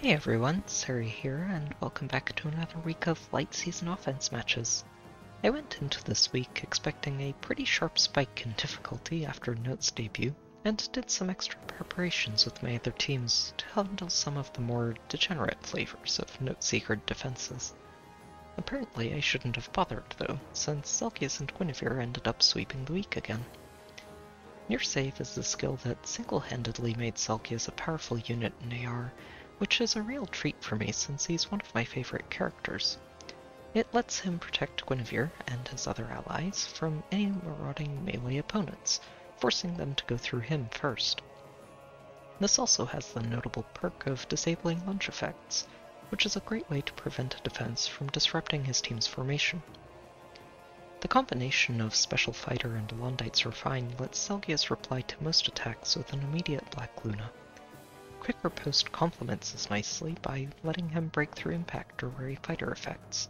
Hey everyone, Sari here, and welcome back to another week of late season offense matches. I went into this week expecting a pretty sharp spike in difficulty after Nott's debut, and did some extra preparations with my other teams to handle some of the more degenerate flavors of Nott Sigurd defenses. Apparently I shouldn't have bothered though, since Zelgius and Guinivere ended up sweeping the week again. Near Save is the skill that single-handedly made Zelgius a powerful unit in AR, which is a real treat for me since he's one of my favorite characters. It lets him protect Guinevere and his other allies from any marauding melee opponents, forcing them to go through him first. This also has the notable perk of disabling lunge effects, which is a great way to prevent a defense from disrupting his team's formation. The combination of Special Fighter and Londites Refine lets Zelgius reply to most attacks with an immediate Black Luna. Quick Riposte complements this nicely by letting him break through impact or wary fighter effects,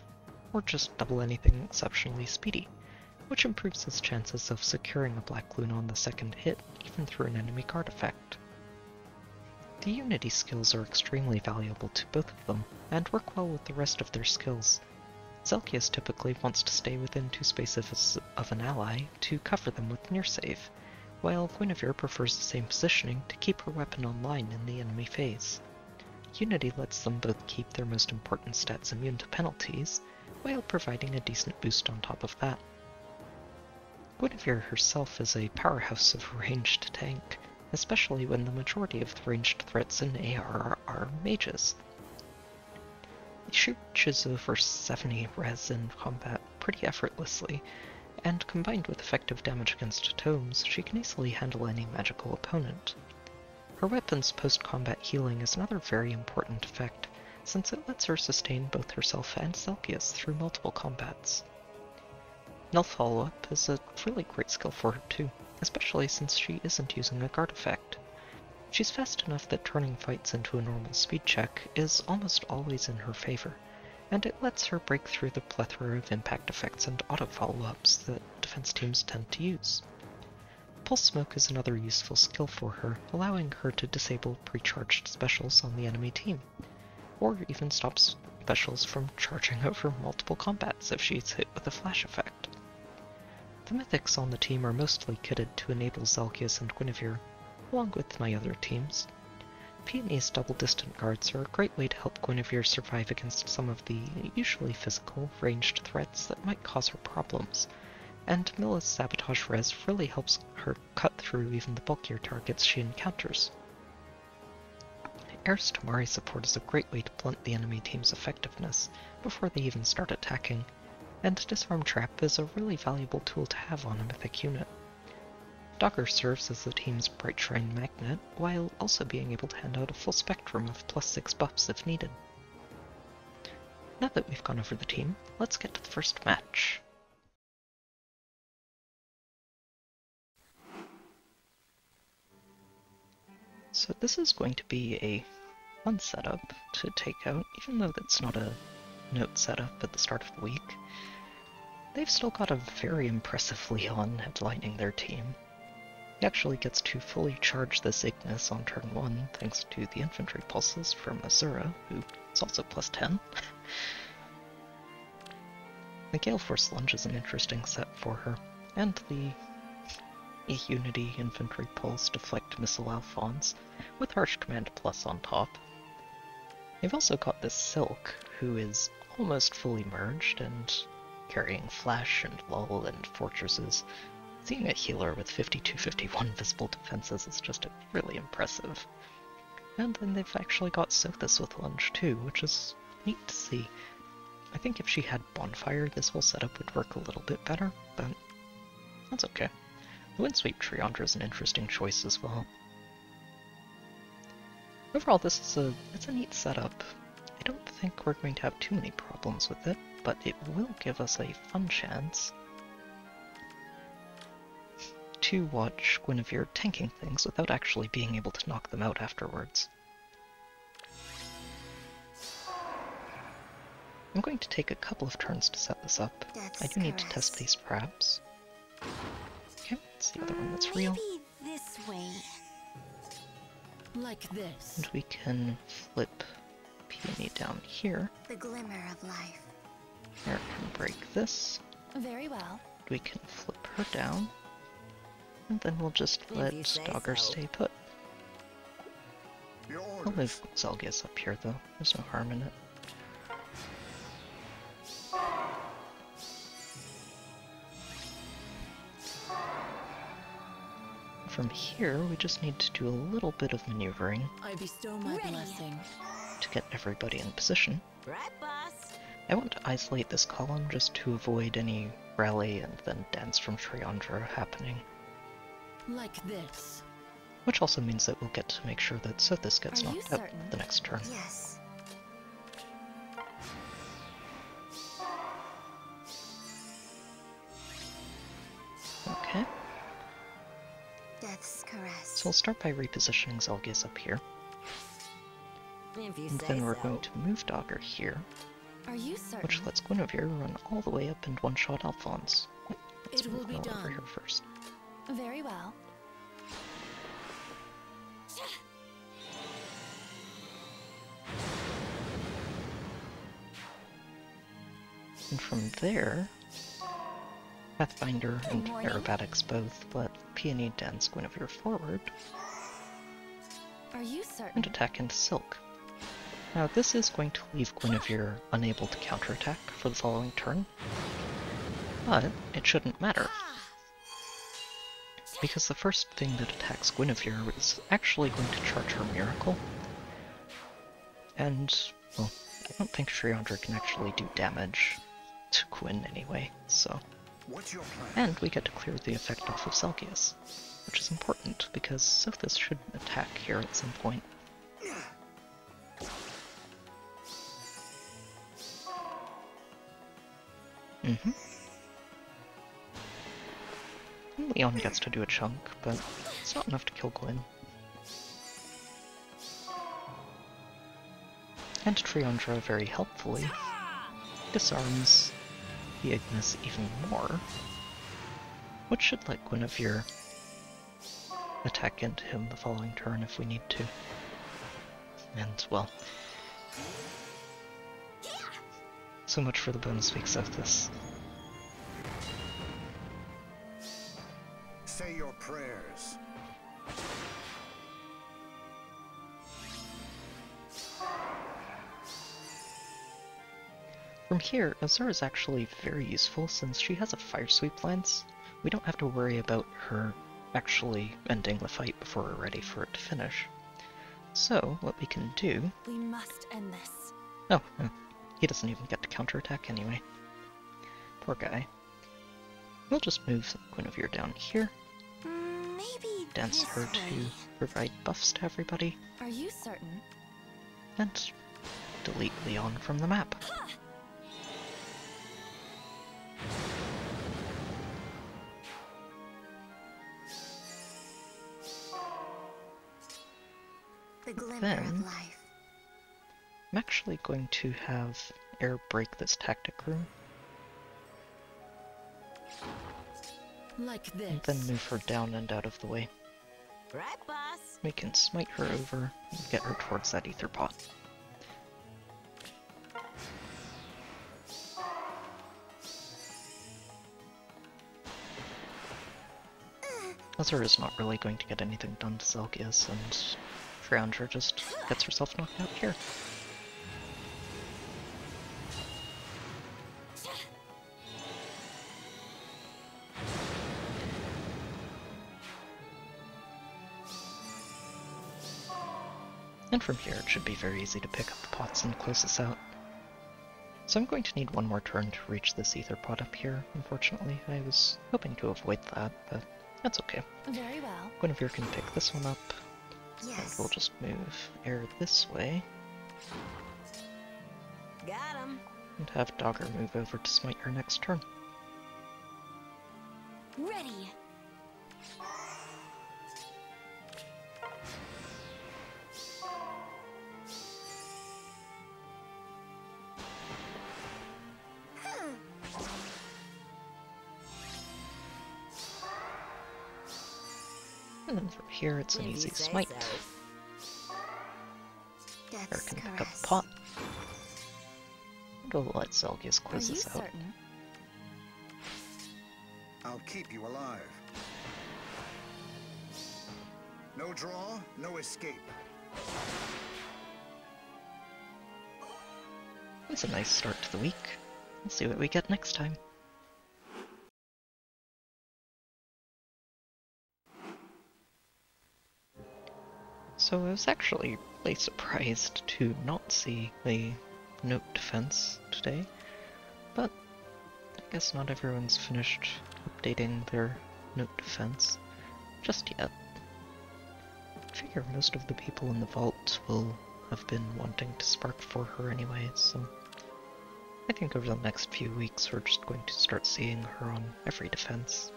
or just double anything exceptionally speedy, which improves his chances of securing a Black Luna on the second hit, even through an enemy guard effect. The Unity skills are extremely valuable to both of them, and work well with the rest of their skills. Zelgius typically wants to stay within 2 spaces of an ally to cover them with near save, while Guinevere prefers the same positioning to keep her weapon online in the enemy phase. Unity lets them both keep their most important stats immune to penalties, while providing a decent boost on top of that. Guinevere herself is a powerhouse of ranged tank, especially when the majority of the ranged threats in AR are mages. She reaches over 70 res in combat pretty effortlessly, and combined with effective damage against tomes, she can easily handle any magical opponent. Her weapon's post-combat healing is another very important effect, since it lets her sustain both herself and Zelgius through multiple combats. Null Follow-Up is a really great skill for her too, especially since she isn't using a guard effect. She's fast enough that turning fights into a normal speed check is almost always in her favor, and it lets her break through the plethora of impact effects and auto-follow-ups that defense teams tend to use. Pulse Smoke is another useful skill for her, allowing her to disable pre-charged specials on the enemy team, or even stop specials from charging over multiple combats if she's hit with a flash effect. The mythics on the team are mostly kitted to enable Zelgius and Guinevere, along with my other teams. Peony's double distant guards are a great way to help Guinevere survive against some of the usually physical, ranged threats that might cause her problems, and Milla's sabotage res really helps her cut through even the bulkier targets she encounters. Air's Tamari support is a great way to blunt the enemy team's effectiveness before they even start attacking, and Disarm Trap is a really valuable tool to have on a mythic unit. Dogger serves as the team's Bright Shrine magnet, while also being able to hand out a full spectrum of +6 buffs if needed. Now that we've gone over the team, let's get to the first match. So this is going to be a fun setup to take out, even though that's not a Notte setup at the start of the week. They've still got a very impressive Leon headlining their team. He actually gets to fully charge this Ignis on turn 1 thanks to the Infantry Pulses from Azura, who is also +10. The Gale Force Lunge is an interesting set for her, and the Unity Infantry Pulse deflect Missile Alphons, with Harsh Command Plus on top. They've also got this Silk, who is almost fully merged and carrying Flash and Lull and Fortresses. Seeing a healer with 52-51 visible defenses is just really impressive. And then they've actually got Sothis with Lunge too, which is neat to see. I think if she had Bonfire, this whole setup would work a little bit better, but that's okay. The Windsweep Triandra is an interesting choice as well. Overall, this is it's a neat setup. I don't think we're going to have too many problems with it, but it will give us a fun chance to watch Guinevere tanking things without actually being able to knock them out afterwards. I'm going to take a couple of turns to set this up. I do need to test these perhaps. Okay, that's the other one that's real. Maybe this way. Like this. And we can flip peony down here. The glimmer of life. Air can break this. Very well. We can flip her down. And then we'll just let Dogger stay put. I'll move Zelgius up here though, there's no harm in it. From here, we just need to do a little bit of maneuvering I bestow my blessing. to get everybody in position. Right, boss. I want to isolate this column just to avoid any rally and then dance from Triandra happening. Like this. Which also means that we'll get to make sure that Sothis gets knocked out the next turn. Yes. Okay. Death's caress. So we'll start by repositioning Zelgius up here. If you And say then we're so. going to move Dogger here, Are you certain? which lets Guinevere run all the way up and one-shot Alphonse. Let's It will move be Noah over done. here first. Very well. And from there, Pathfinder and Good morning. Aerobatics both let Peony dance Guinevere forward Are you certain? and attack into Silk. Now this is going to leave Guinevere unable to counterattack for the following turn, but it shouldn't matter, because the first thing that attacks Guinevere is actually going to charge her Miracle, and, well, I don't think Triandra can actually do damage to Gwyn anyway, so... What's your plan? And we get to clear the effect off of Zelgius, which is important because Sothis should attack here at some point. Leon gets to do a chunk, but it's not enough to kill Gwyn. And Triandra very helpfully disarms the Ignis even more, which should let Guinevere attack into him the following turn if we need to. And, well, so much for the bonus weeks of this. Say your prayers. From here, Azur is actually very useful since she has a Fire Sweep lance. We don't have to worry about her actually ending the fight before we're ready for it to finish. So, what we can do... We must end this. Oh, he doesn't even get to counterattack anyway. Poor guy. We'll just move Guinevere down here, Maybe dance this her to way. provide buffs to everybody, Are you certain? and delete Leon from the map. The glimmer Then- of life. I'm actually going to have Air break this tactic room, Like this. and then move her down and out of the way. Right, boss. We can smite her over and get her towards that ether pot. Azur is not really going to get anything done to Zelgius, and Triandra just gets herself knocked out here. And from here it should be very easy to pick up the pots and close this out. So I'm going to need one more turn to reach this ether pot up here, unfortunately. I was hoping to avoid that, but that's okay. Very well. Guinevere can pick this one up, and Yes. we'll just move Air this way, Got him. and have Dogger move over to smite her next turn. Ready. And then from here it's an If you easy say smite. so. Air Death's can pick up caress. the pot, And we'll let Zelgius Are close you this out. certain? I'll keep you alive. No draw, no escape. It's a nice start to the week. We'll see what we get next time. So I was actually really surprised to not see a note defense today, but I guess not everyone's finished updating their note defense just yet. I figure most of the people in the vault will have been wanting to spark for her anyway, so I think over the next few weeks we're just going to start seeing her on every defense.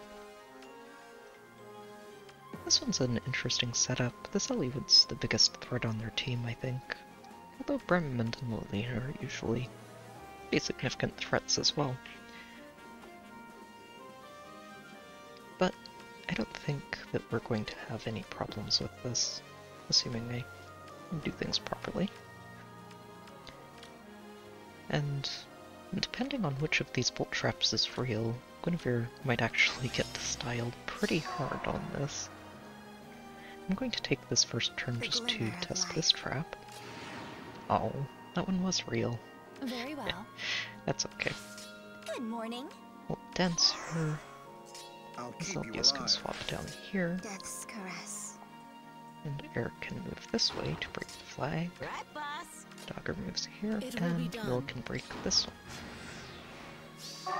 This one's an interesting setup. This Eliwoods the biggest threat on their team, I think. Although Bremen and Lilina are usually pretty significant threats as well. But I don't think that we're going to have any problems with this, assuming they do things properly. And depending on which of these bolt traps is real, Guinevere might actually get styled pretty hard on this. I'm going to take this first turn just to test this trap. Oh, that one was real. Very well. That's okay. Good morning. Well, Dancer, I'll keep you Zelgius can alive. swap down here, Death's caress. and Eric can move this way to break the flag. Right, boss. Dogger moves here, It will be and done. Will can break this one.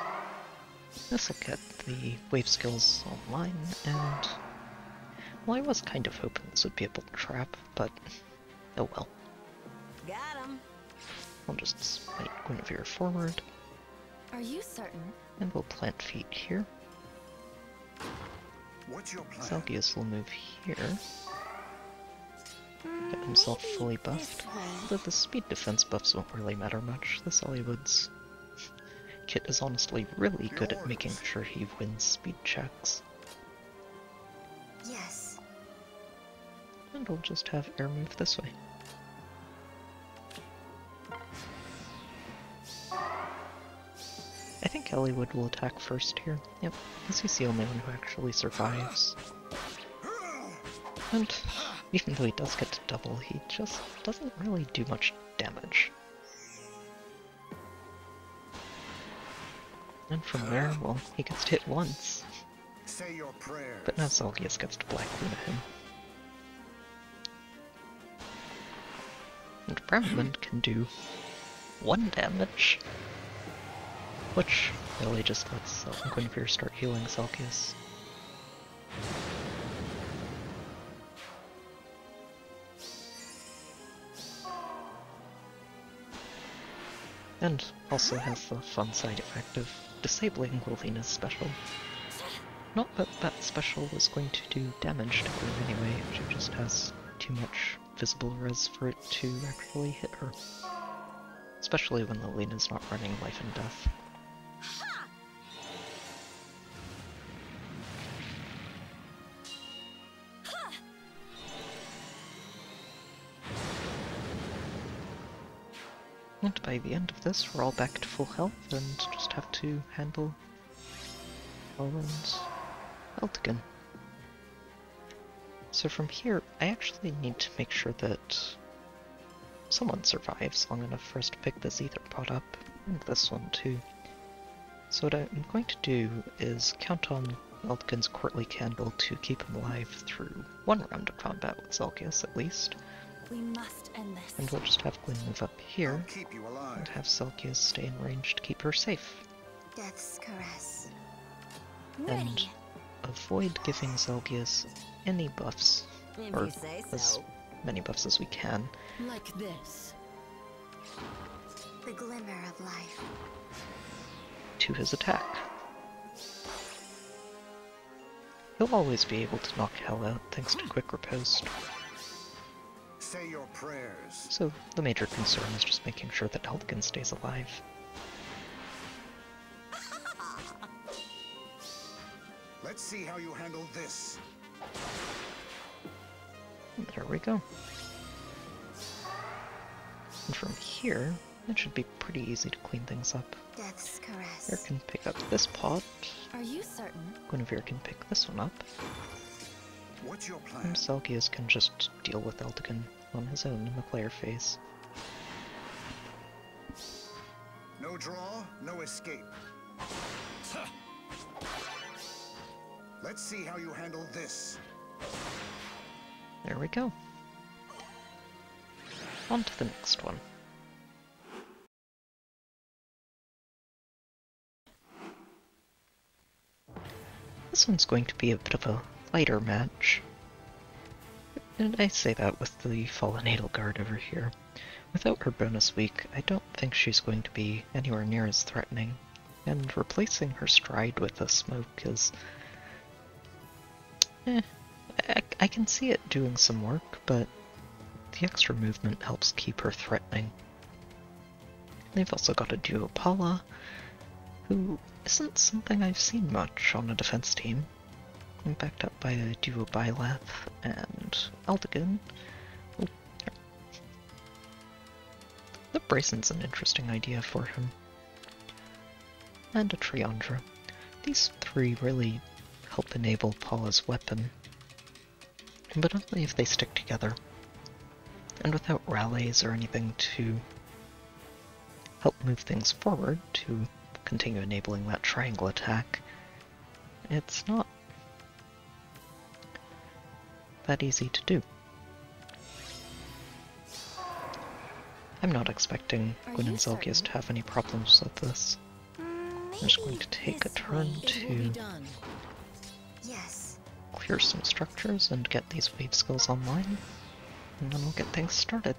This will get the wave skills online, and well, I was kind of hoping this would be a bolt trap, but oh well. Got him. I'll just smite Guinevere forward, Are you certain? and we'll plant feet here. What's your plan? Zelgius will move here, get himself Maybe fully buffed. this way. Although the speed defense buffs won't really matter much. This Eliwoods kit is honestly really good at making sure he wins speed checks. Yes. And we'll just have air move this way. I think Eliwood will attack first here. Yep, because he's the only one who actually survives. And even though he does get to double, he just doesn't really do much damage. And from there, well, he gets to hit once. Say your prayers. But now Zelgius gets to Black Luna him. And Bremen can do 1 damage. Which really just lets Guinevere start healing Zelgius. And also has the fun side effect of disabling Lilina's special. Not that that special was going to do damage to her anyway, she just has too much visible res for it to actually hit her. Especially when Lilina's not running life and death. And by the end of this, we're all back to full health and just have to handle Elrond's Eltigan. So from here, I actually need to make sure that someone survives long enough for us to pick this Aether pot up, and this one too. So what I'm going to do is count on Eltigan's Courtly Candle to keep him alive through 1 round of combat with Zelgius at least. We must end this. And we'll just have Gwyn move up I'll here, keep you alive. and have Zelgius stay in range to keep her safe. Death's caress. And Ready. avoid giving Zelgius any buffs, If or you say as so. many buffs as we can, Like this. The glimmer of life. to his attack. He'll always be able to knock Hell out thanks to Quick Riposte, Say your prayers. so the major concern is just making sure that Eltigan stays alive. Let's see how you handle this. And there we go. And from here, It should be pretty easy to clean things up. Death's caress. Aether can pick up this pot. Are you certain? Guinevere can pick this one up. What's your plan? And Zelgius can just deal with Eldigan on his own in the player phase. No draw, no escape. Let's see how you handle this. There we go. On to the next one. This one's going to be a bit of a lighter match. And I say that with the Fallen Edelgard over here. Without her bonus week, I don't think she's going to be anywhere near as threatening. And replacing her stride with a smoke is... I can see it doing some work, but the extra movement helps keep her threatening. They've also got a duo Paula, who isn't something I've seen much on a defense team. I'm backed up by a duo Byleth and Eldigan. Oh. The Bracen's an interesting idea for him. And a Triandra. These three really help enable Paula's weapon, but only if they stick together. And without rallies or anything to help move things forward to continue enabling that triangle attack, it's not that easy to do. I'm not expecting Gwyn and Zelgius to have any problems with this. I'm just going to take a turn to clear some structures and get these wave skills online, and then we'll get things started.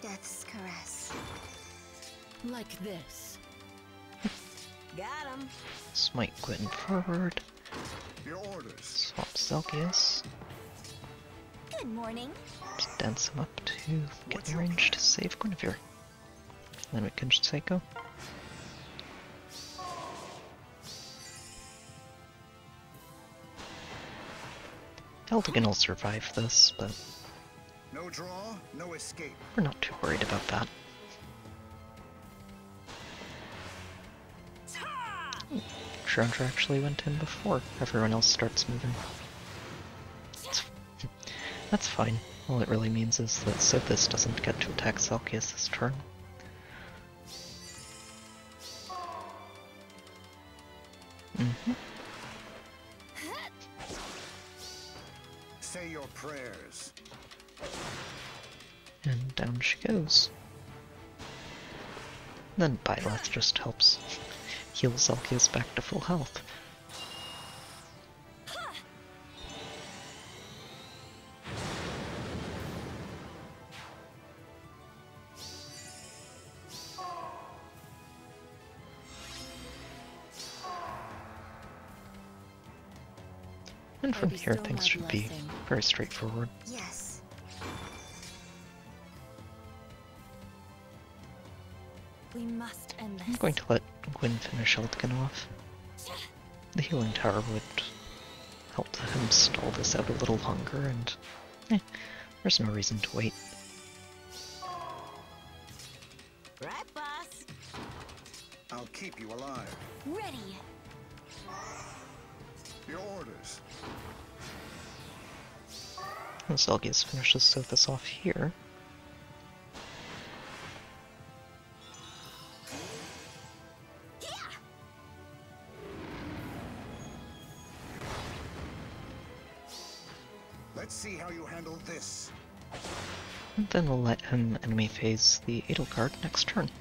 Death's caress. Like this. Got him. Smite Gwyn forward. Your orders. Swap Zelgius. Good morning. Just dance him up to get in range to save Guinevere. Then we can just say go. Eldigan will survive this, but No draw, no escape. we're not too worried about that. Triandra actually went in before everyone else starts moving. That's fine. All it really means is that Sophis doesn't get to attack Zelgius this turn. Say your prayers. And down she goes. Then Byleth just helps heal Zelgius back to full health. And from here, things should be very straightforward. Yes. We must end this. I'm going to let Gwyn finish Eldigan off. The healing tower would help him stall this out a little longer, and there's no reason to wait. Right, boss. I'll keep you alive. Ready. Your orders. And Zelgius finishes Sophis off here. Let's see how you handle this. And then we'll let him enemy phase the Edelgard next turn.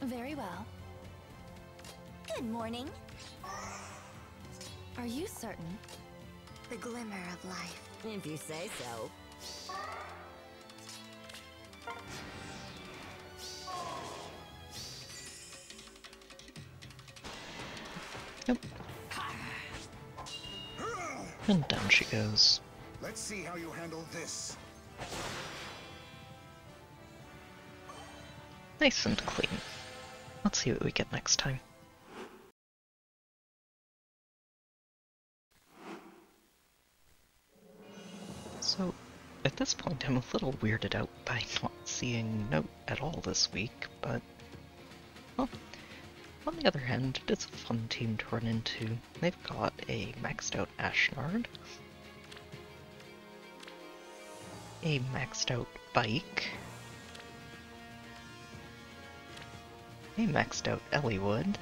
Very well. Good morning. Are you certain? The glimmer of life. If you say so. Yep. And down she goes. Let's see how you handle this. Nice and clean. Let's see what we get next time. So, at this point I'm a little weirded out by not seeing Nott at all this week, but, well, on the other hand, it's a fun team to run into. They've got a maxed out Ashnard, a maxed out Bike, a maxed out Eliwood,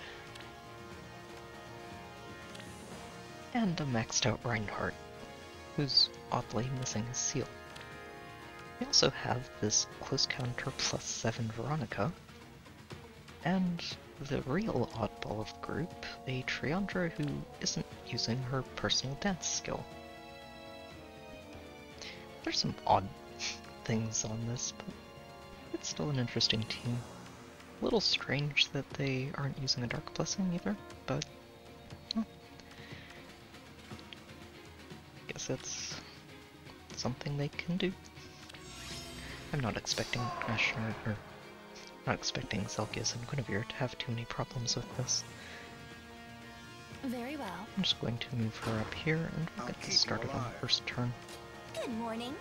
and a maxed out Reinhardt, who's oddly missing his seal. We also have this close counter +7 Veronica, and the real oddball of the group, a Triandra who isn't using her personal dance skill. There's some odd things on this, but it's still an interesting team. A little strange that they aren't using a Dark Blessing either, but well, guess it's something they can do. I'm not expecting Ashnard, or not expecting Zelgius and Guinivere to have too many problems with this. Very well. I'm just going to move her up here and we'll get this started on the first turn. Good morning.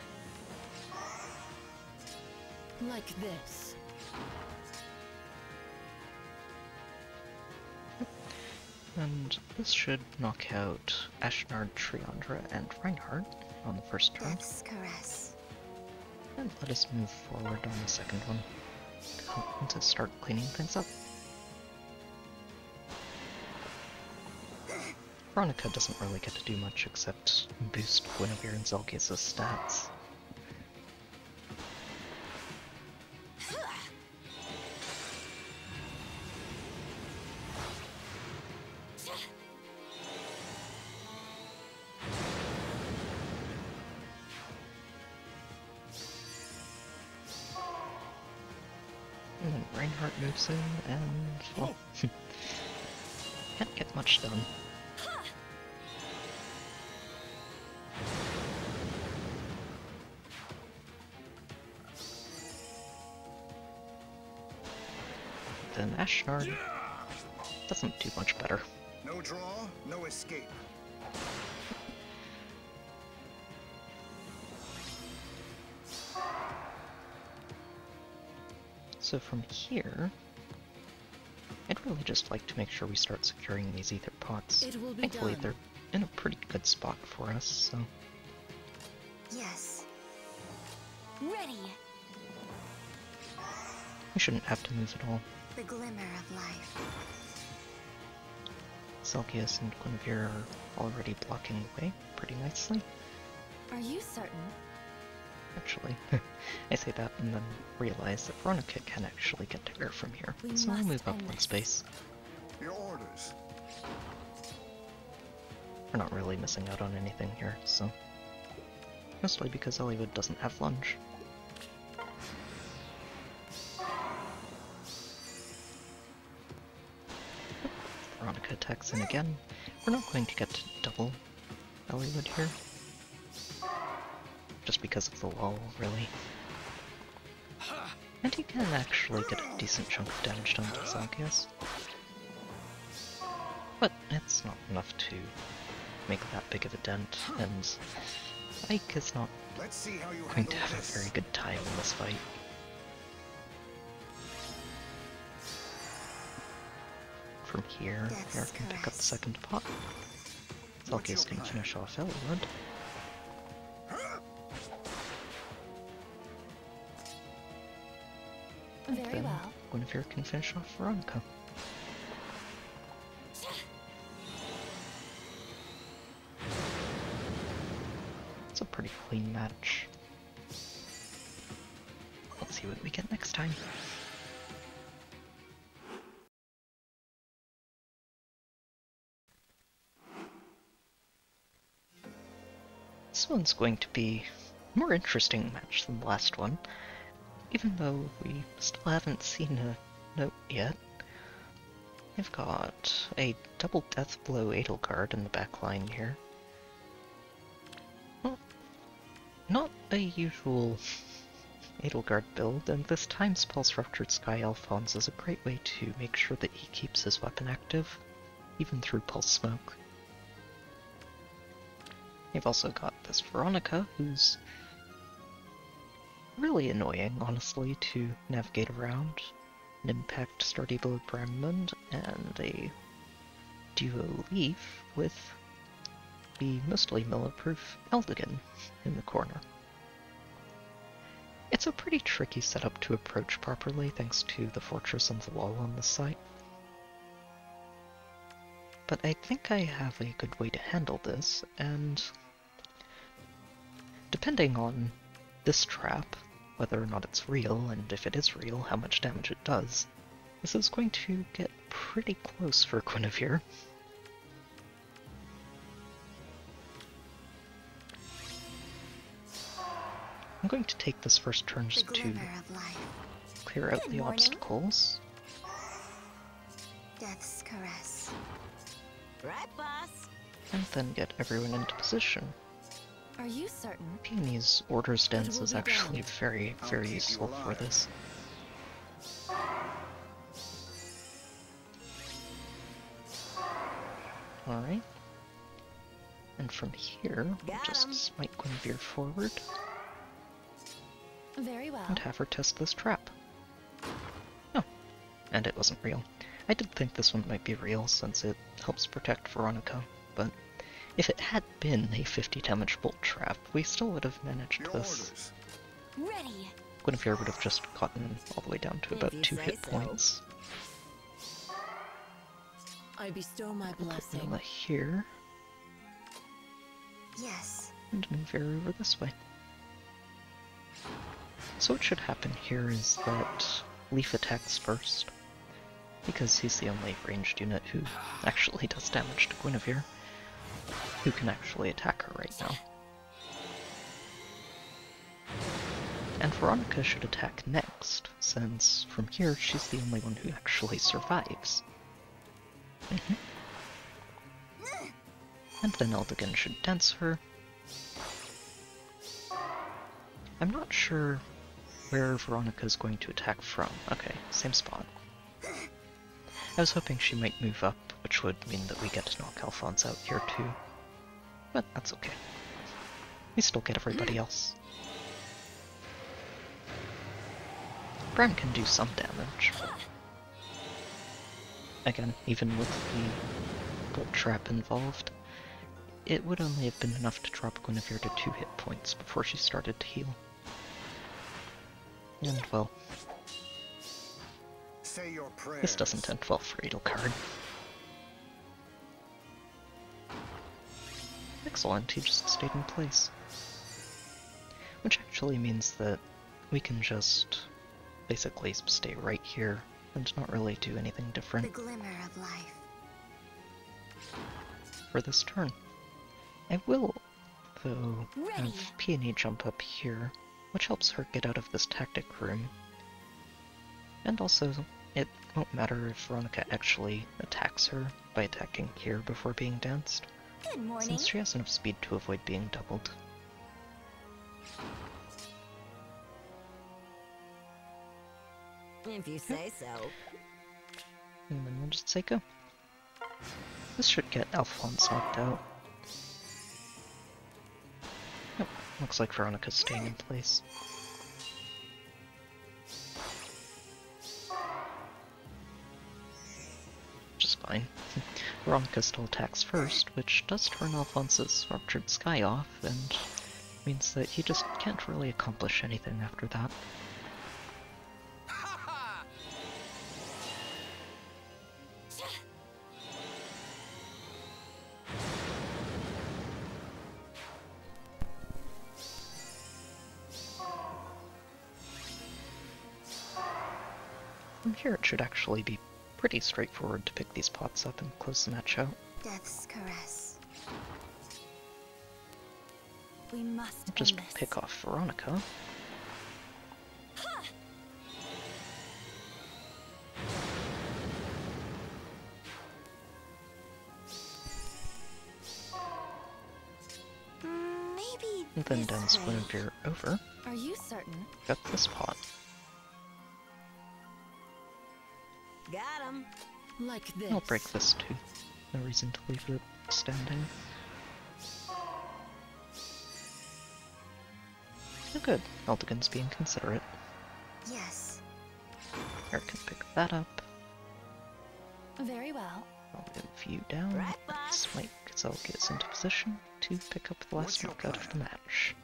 Like this. And this should knock out Ashnard, Triandra, and Reinhardt on the first turn. Death's caress. And let us move forward on the second one to start cleaning things up. Veronica doesn't really get to do much except boost Guinevere and Zelgius' stats. And then Reinhardt moves in and, well, can't get much done. Then Ashnard doesn't do much better. No draw, no escape. So from here, I'd really just like to make sure we start securing these Aether pots. It will be Thankfully done. they're in a pretty good spot for us, so... Yes. Ready. we shouldn't have to move at all. The glimmer of life. Zelgius and Guinivere are already blocking the way pretty nicely. Are you certain? Actually, I say that and then realize that Veronica can actually get to her from here, We so I'll must move up end one this. space. Your orders. We're not really missing out on anything here, so... mostly because Eliwood doesn't have lunge. Veronica attacks in again. We're not going to get to double Eliwood here. Just because of the lull, really. And he can actually get a decent chunk of damage done to Zelgius. But it's not enough to make that big of a dent, and Ike is not Let's see how you going handle to have a this. very good time in this fight. From here, Eric can pick up the second pot. Zelgius can finish off Eliwood. Very Then well. Guinevere can finish off Veronica. It's a pretty clean match. Let's see what we get next time. This one's going to be a more interesting match than the last one, even though we still haven't seen a note yet. We've got a double death blow Edelgard in the back line here. Well, not a usual Edelgard build, and this Time's Pulse Ruptured Sky Alphonse is a great way to make sure that he keeps his weapon active, even through Pulse Smoke. You've also got this Veronica, who's really annoying, honestly, to navigate around. An Impact Sturdy Blue Bramond, and a Duo Leaf with the mostly Miller-proof Eldigan in the corner. It's a pretty tricky setup to approach properly thanks to the fortress and the wall on the side. But I think I have a good way to handle this, and depending on this trap, whether or not it's real, and if it is real, how much damage it does, this is going to get pretty close for Guinevere. I'm going to take this first turn just to clear out the obstacles. Death's caress. Right, boss. And then get everyone into position. Are you certain? Peony's Orders Dance is actually very, very useful for this. Alright. And from here, we'll just smite Guinevere forward. Very well. And have her test this trap. Oh, and it wasn't real. I did think this one might be real since it helps protect Veronica, but if it had been a 50 damage bolt trap, we still would have managed this. Ready. Guinevere would have just gotten all the way down to about 2 hit points. I bestow my Put blessing. Nilla here, Yes. and move her over this way. So what should happen here is that Leaf attacks first, because he's the only ranged unit who actually does damage to Guinevere, who can actually attack her right now. And Veronica should attack next, since from here she's the only one who actually survives. And then Eldigan should dance her. I'm not sure where Veronica's going to attack from. Okay, same spot. I was hoping she might move up, which would mean that we get to knock Alphonse out here too. But that's okay. We still get everybody else. Bram can do some damage. Again, even with the bolt trap involved, it would only have been enough to drop Guinevere to 2 hit points before she started to heal. And well, Say your prayers. this doesn't end well for Edelgard. Excellent, he just stayed in place. Which actually means that we can just basically stay right here and not really do anything The different glimmer of life. for this turn. I will, though, Ready. have Peony jump up here, which helps her get out of this tactic room. And also, it won't matter if Veronica actually attacks her by attacking here before being danced, Good morning. since she has enough speed to avoid being doubled. If you say so. And then we'll just say go. This should get Alphonse knocked out. Nope, looks like Veronica's staying in place. Which is fine. Veronica still attacks first, which does turn Alphonse's Ruptured Sky off, and means that he just can't really accomplish anything after that. From here it should actually be pretty straightforward to pick these pots up and close the match out. Death's caress. We must I'll just end this. pick off Veronica. Maybe And then this dance way. Guinevere over. Are you certain? Got this pot. Got him. Like this. I'll break this too. No reason to leave it standing. Oh good, Eldigan's being considerate. Yes. Here, can pick that up. Very well. I'll move you down. Right, boss. Smite Zelgius into position to pick up the last What's your knockout of the plan? match.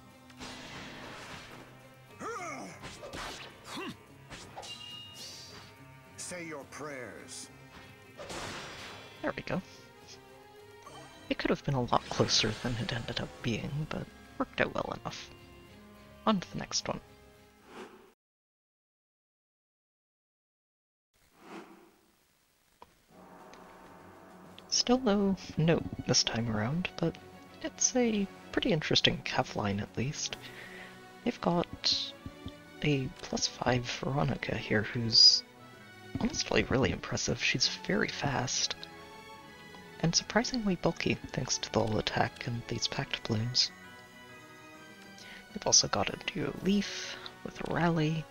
Say your prayers. There we go. It could have been a lot closer than it ended up being, but worked out well enough. On to the next one. Still no note this time around, but it's a pretty interesting cav line at least. They've got a +5 Veronica here who's honestly really impressive. She's very fast and surprisingly bulky thanks to the Lull attack and these Pact Blooms. They've also got a duo Leaf with a Rally,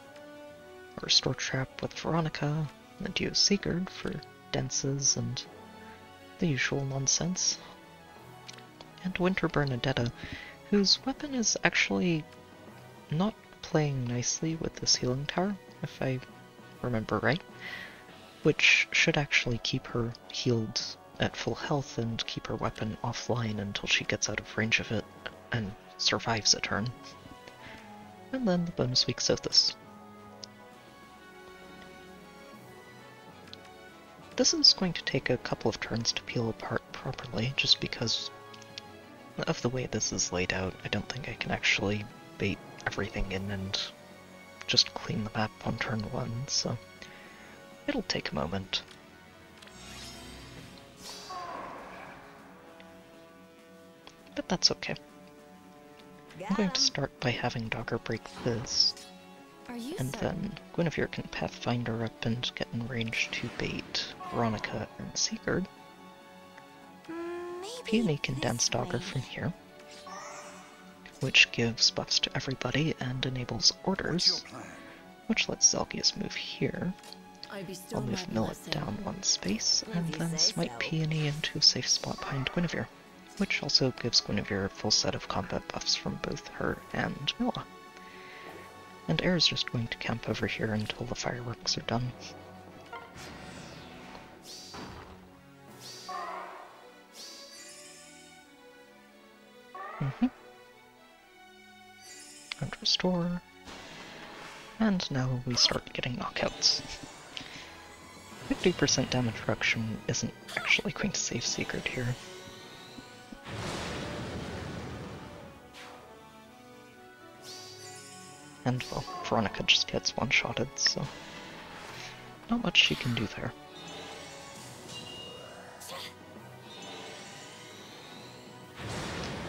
a Restore Trap with Veronica, and a duo Sigurd for Denses and the usual nonsense. And Winter Bernadetta, whose weapon is actually not playing nicely with this healing tower, if I remember right, which should actually keep her healed at full health and keep her weapon offline until she gets out of range of it and survives a turn. And then the bonus week Sothis. This is going to take a couple of turns to peel apart properly, just because of the way this is laid out. I don't think I can actually bait everything in and just clean the map on turn 1, so it'll take a moment. But that's okay. I'm going to start by having Dogger break this, Are you and then Guinevere can Pathfinder up and get in range to bait Veronica and Sigurd. Maybe Peony can this dance Dogger way. from here, which gives buffs to everybody and enables What's your orders, plan? which lets Zelgius move here. I'll move Millet down 1 space, and If you then say smite so. Peony into a safe spot behind Guinevere, which also gives Guinevere a full set of combat buffs from both her and Milla. And Air is just going to camp over here until the fireworks are done. And restore. And now we start getting knockouts. 50% damage reduction isn't actually going to save Sigurd here. And, well, Veronica just gets one-shotted, so not much she can do there.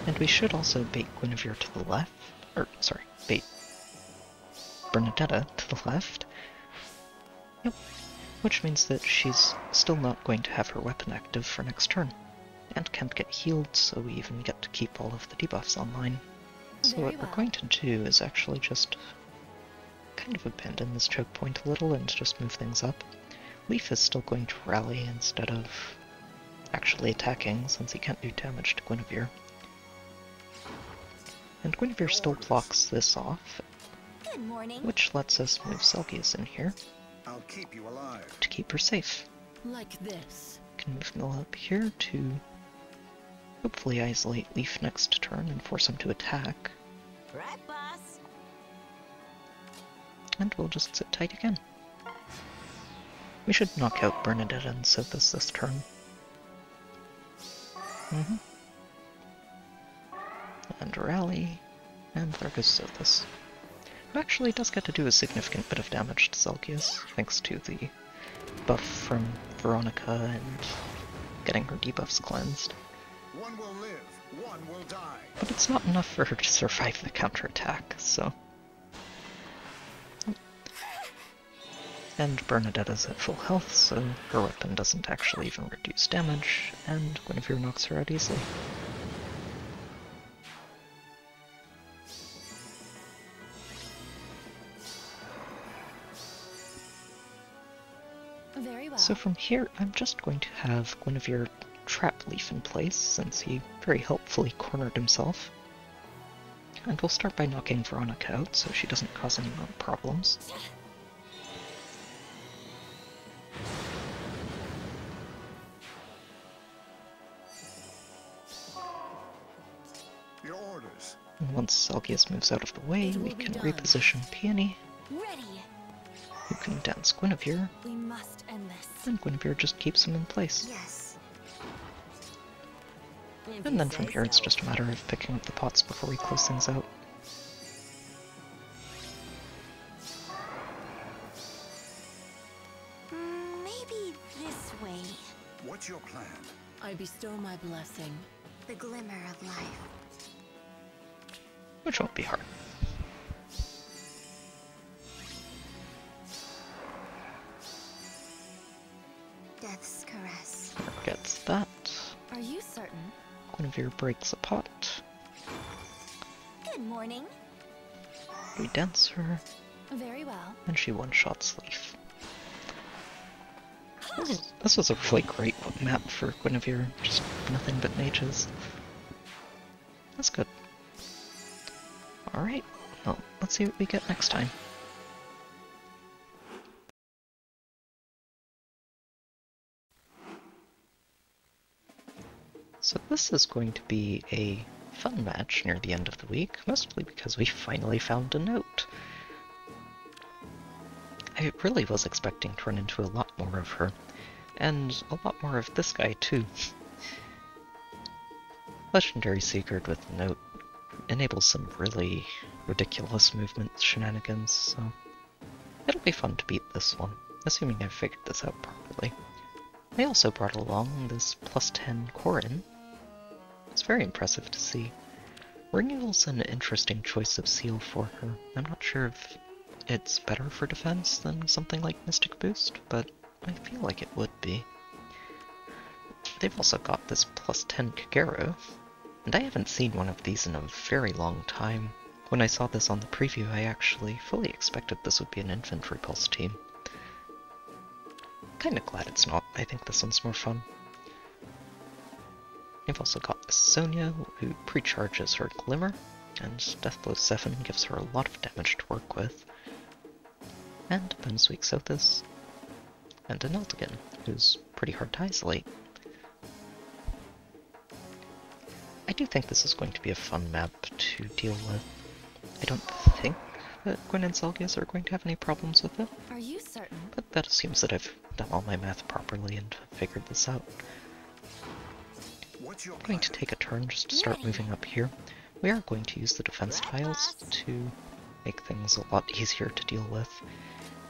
And we should also bait Guinevere to the left, bait Bernadetta to the left. Yep, which means that she's still not going to have her weapon active for next turn, and can't get healed, so we even get to keep all of the debuffs online. So Very what we're well. going to do is actually just kind of abandon this choke point a little and just move things up. Leaf is still going to rally instead of actually attacking, since he can't do damage to Guinevere. And Guinevere still blocks this off, Good morning. which lets us move Zelgius in here I'll keep you alive. to keep her safe. Like this. Can move Mill up here to hopefully isolate Leaf next turn and force him to attack. Right, boss. And we'll just sit tight again. We should knock out Bernadette and Sothis this turn. And rally, and there goes Sothis, who actually does get to do a significant bit of damage to Zelgius, thanks to the buff from Veronica and getting her debuffs cleansed. One will live, one will die. But it's not enough for her to survive the counterattack, so... And Bernadetta's at full health, so her weapon doesn't actually even reduce damage, and Guinevere knocks her out easily. Very well. So from here, I'm just going to have Guinevere trap Leaf in place, since he very helpfully cornered himself. and we'll start by knocking Veronica out so she doesn't cause any more problems. Your orders. And once Zelgius moves out of the way, we can reposition Peony, Ready. who can dance Guinevere, We must end this. and Guinevere just keeps him in place. Yes. If And you then from say here it's so. just a matter of picking up the pots before we close things out. Maybe this way. What's your plan? I bestow my blessing. The glimmer of life. Which won't be hard. Death's caress. Gets that. Are you certain? Guinevere breaks a pot. Good morning. We dance her, Very well. and she one-shots Leaf. This was a really great map for Guinevere, just nothing but mages. That's good. Alright, well, let's see what we get next time. So this is going to be a fun match near the end of the week, mostly because we finally found a note. I really was expecting to run into a lot more of her, and a lot more of this guy too. Legendary Sigurd with Note enables some really ridiculous movement shenanigans, so it'll be fun to beat this one, assuming I've figured this out properly. They also brought along this +10 Corin. It's very impressive to see. Renewal's an interesting choice of seal for her. I'm not sure if it's better for defense than something like Mystic Boost, but I feel like it would be. They've also got this +10 Kagero, and I haven't seen one of these in a very long time. When I saw this on the preview, I actually fully expected this would be an Infantry Pulse team. Kinda glad it's not. I think this one's more fun. You've also got this Sonia, who pre-charges her Glimmer, and Deathblow 7 gives her a lot of damage to work with. And Bensweek Sothis, and an Eldigan, who's pretty hard to isolate. I do think this is going to be a fun map to deal with. I don't think that Gwyn and Zelgius are going to have any problems with it, Are you certain? but that assumes that I've done all my math properly and figured this out. What's your I'm going to plan? take a turn just to start moving up here. We are going to use the defense tiles to make things a lot easier to deal with.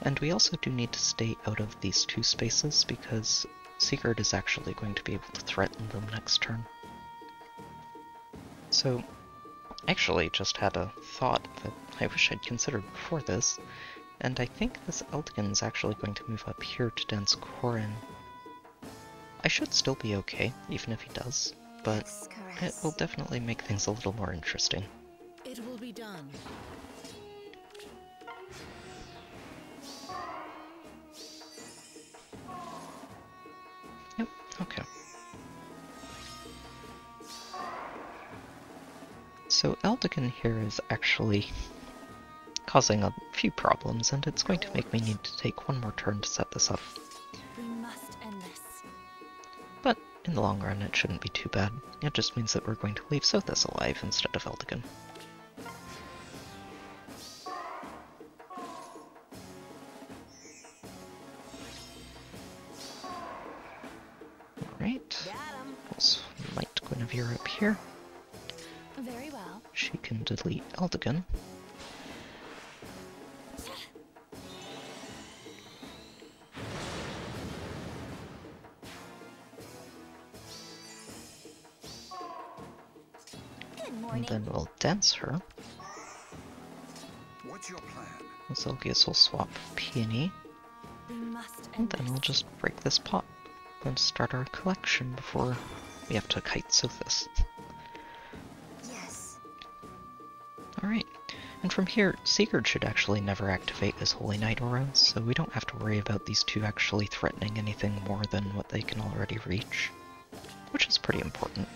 And we also do need to stay out of these two spaces because Sigurd is actually going to be able to threaten them next turn. So, I actually just had a thought that I wish I'd considered before this, and I think this Eldigan is actually going to move up here to dance Corin. I should still be okay, even if he does, but Death's it caress. will definitely make things a little more interesting. It will be done. Yep, okay. So Eldigan here is actually causing a few problems, and it's going to make me need to take one more turn to set this up. We must end this. But in the long run, it shouldn't be too bad. It just means that we're going to leave Sothis alive instead of Eldigan. Alright, Got him. we'll smite Guinevere up here. Very well. She can delete Eldigan. Good And morning. then we'll dance her. What's your plan? Zelgius will swap Peony, We must and end then this. we'll just break this pot and start our collection before we have to kite Sothis. Yes. Alright, and from here, Sigurd should actually never activate his Holy Knight aura, so we don't have to worry about these two actually threatening anything more than what they can already reach, which is pretty important.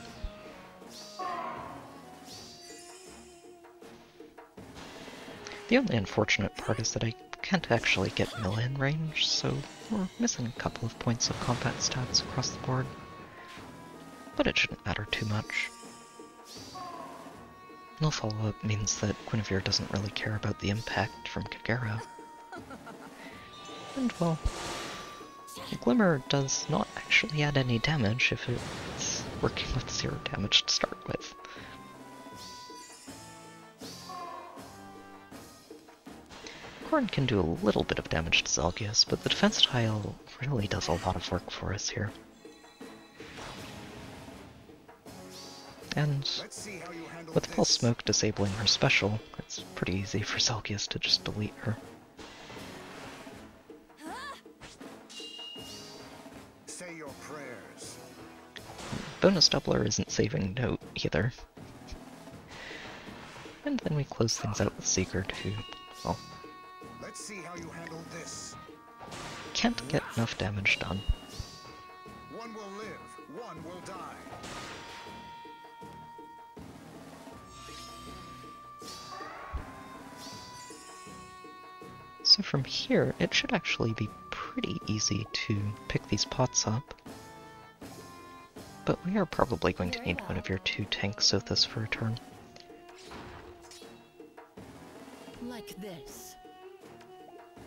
The only unfortunate part is that I can't actually get melee in range, so we're missing a couple of points of combat stats across the board. But it shouldn't matter too much. No follow-up means that Guinevere doesn't really care about the impact from Kagero. And well, Glimmer does not actually add any damage if it's working with 0 damage to start with. Corn can do a little bit of damage to Zelgius, but the defense tile really does a lot of work for us here. And with Pulse Smoke disabling her special, it's pretty easy for Zelgius to just delete her. Say your prayers. Bonus Doubler isn't saving Note either. And then we close things out with Sigurd, who, well, Let's see how you handle this. can't get enough damage done. One will live, one will die. So from here, it should actually be pretty easy to pick these pots up. But we are probably going to need one of your 2 tanks Sothis for a turn. Like this.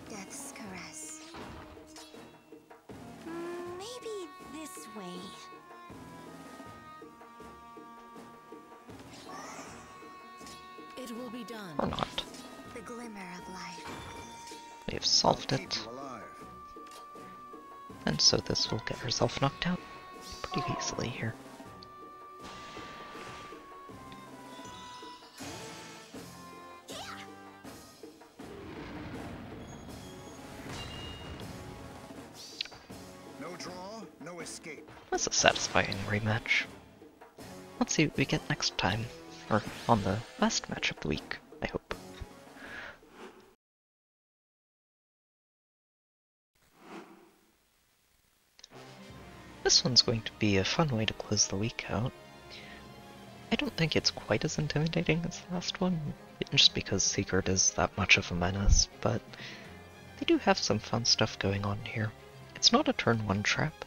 Death's caress. Maybe this way. It will be done. Or not. The glimmer of life. We have solved Keep it, you alive. and Sothis will get herself knocked out pretty easily here. No draw, no escape. That's a satisfying rematch. Let's see what we get next time, or on the last match of the week, I hope. This one's going to be a fun way to close the week out. I don't think it's quite as intimidating as the last one, just because Sigurd is that much of a menace, but they do have some fun stuff going on here. It's not a turn 1 trap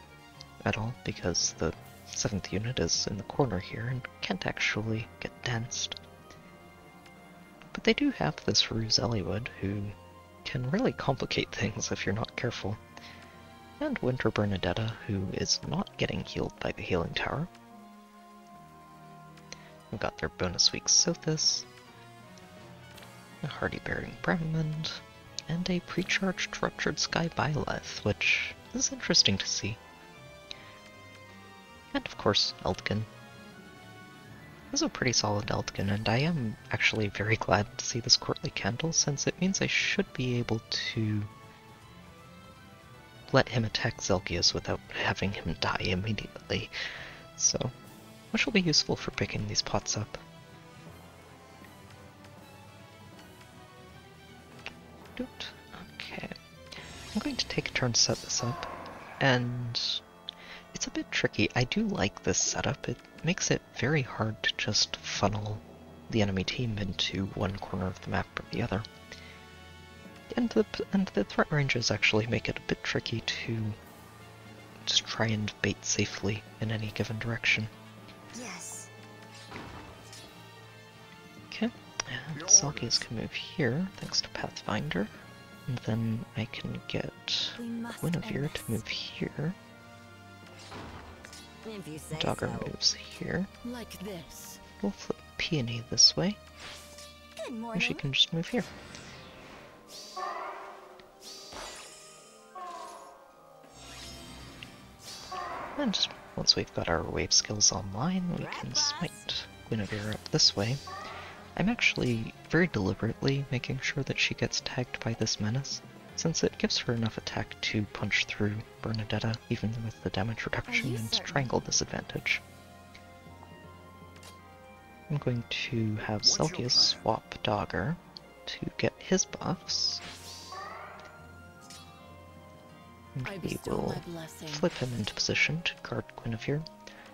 at all, because the 7th unit is in the corner here and can't actually get danced. But they do have this Ruse Eliwood, who can really complicate things if you're not careful. And Winter Bernadetta, who is not getting healed by the healing tower. We've got their bonus week Sothis, a Hardy Bearing Bremond, and a pre-charged Ruptured Sky Byleth, which is interesting to see. And of course, Eldkin. This is a pretty solid Eldkin, and I am actually very glad to see this Courtly Candle, since it means I should be able to let him attack Zelgius without having him die immediately, so which will be useful for picking these pots up. Okay, I'm going to take a turn to set this up, and it's a bit tricky. I do like this setup. It makes it very hard to just funnel the enemy team into one corner of the map or the other. And the threat ranges actually make it a bit tricky to just try and bait safely in any given direction. Yes. Okay, and Zelgius can move here thanks to Pathfinder, and then I can get We must Guinevere end to this. move here. If you say Dogger so. moves here. Like this. We'll flip Peony this way, Good and morning. she can just move here. And once we've got our wave skills online, we can smite Guinevere up this way. I'm actually very deliberately making sure that she gets tagged by this menace, since it gives her enough attack to punch through Bernadetta, even with the damage reduction you and certain? triangle disadvantage. I'm going to have What's your Zelgius plan? swap Dogger to get his buffs. And I we bestow will my blessing. flip him into position to guard Guinevere.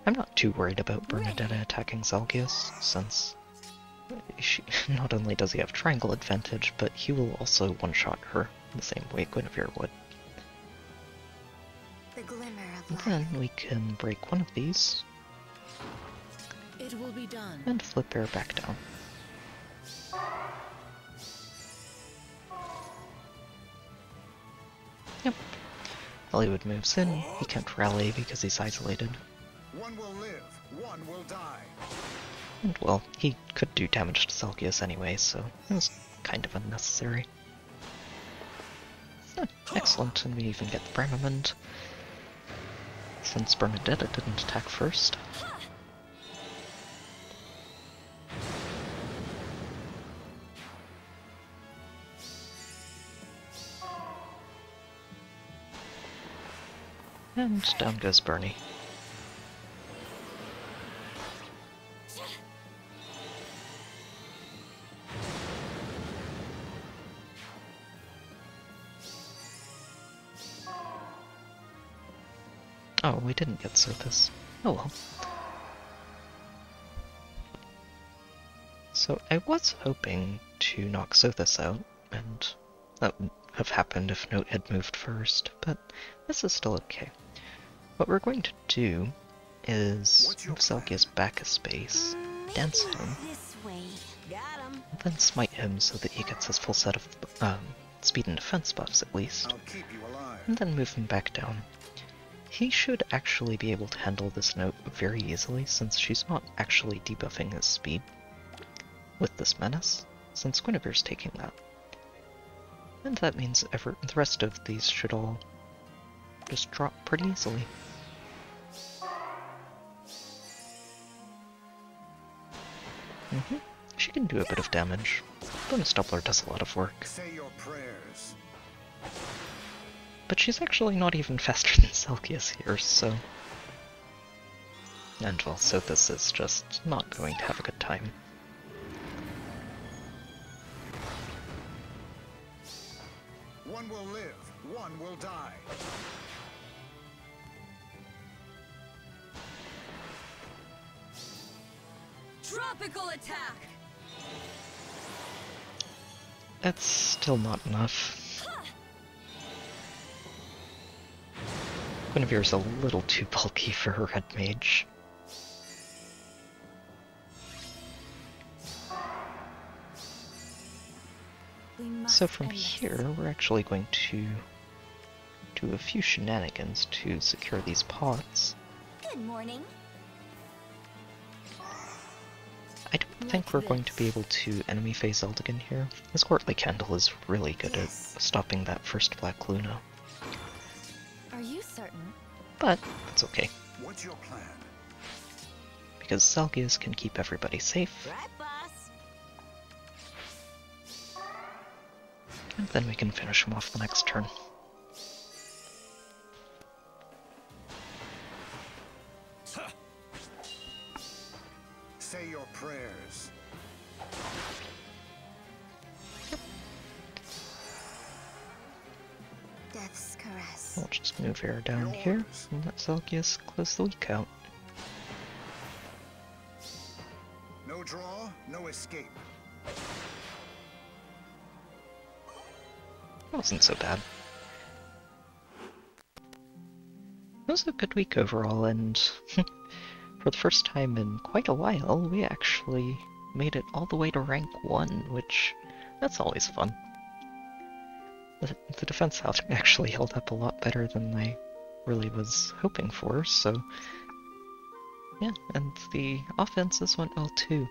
I'm not too worried about Bernadetta attacking Zelgius, since not only does he have triangle advantage, but he will also one-shot her the same way Guinevere would. The glimmer of And life. then we can break one of these It will be done. and flip her back down. Yep. Eliwood moves in. He can't rally because he's isolated. One will live, one will die. And well, he could do damage to Zelgius anyway, so it was kind of unnecessary. Excellent, and we even get the Bramamond. Since Bernadetta didn't attack first. And down goes Bernie. Oh, we didn't get Sothis. Oh well. So I was hoping to knock Sothis out, and that would have happened if Note had moved first, but this is still okay. What we're going to do is move Zelgius back a space, dance him, This way. Got him. and then smite him so that he gets his full set of speed and defense buffs at least, I'll keep you alive. and then move him back down. He should actually be able to handle this Note very easily, since she's not actually debuffing his speed with this menace, since Guinevere's taking that. And that means the rest of these should all just drop pretty easily. She can do a bit of damage. Bonus Doubler does a lot of work. Say your prayers. But she's actually not even faster than Zelgius here, so... And well, so this is just not going to have a good time. One will live, one will die. Tropical attack! That's still not enough. Guinevere's a little too bulky for her Red Mage. We must So from end this. here, we're actually going to do a few shenanigans to secure these pots. Good morning. I don't think we're going to be able to enemy phase Eldigan here. This Courtly Candle is really good at stopping that first Black Luna, Are you certain? but it's okay, What's your plan? because Zelgius can keep everybody safe, Right, boss. and then we can finish him off the next turn. Say your prayers. Death's caress. We'll just move her down here, and let Zelgius close the week out. No draw, no escape. That wasn't so bad. It was a good week overall, and for the first time in quite a while, we actually made it all the way to rank 1, which, that's always fun. The defense actually held up a lot better than I really was hoping for, so yeah, and the offenses went well too.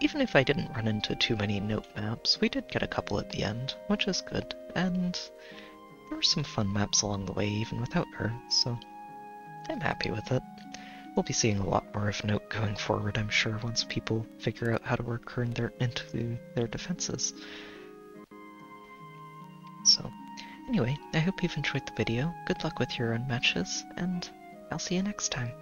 Even if I didn't run into too many Note maps, we did get a couple at the end, which is good, and there were some fun maps along the way even without her, so I'm happy with it. We'll be seeing a lot more of Note going forward, I'm sure, once people figure out how to work her into their defenses. So, anyway, I hope you've enjoyed the video, good luck with your own matches, and I'll see you next time.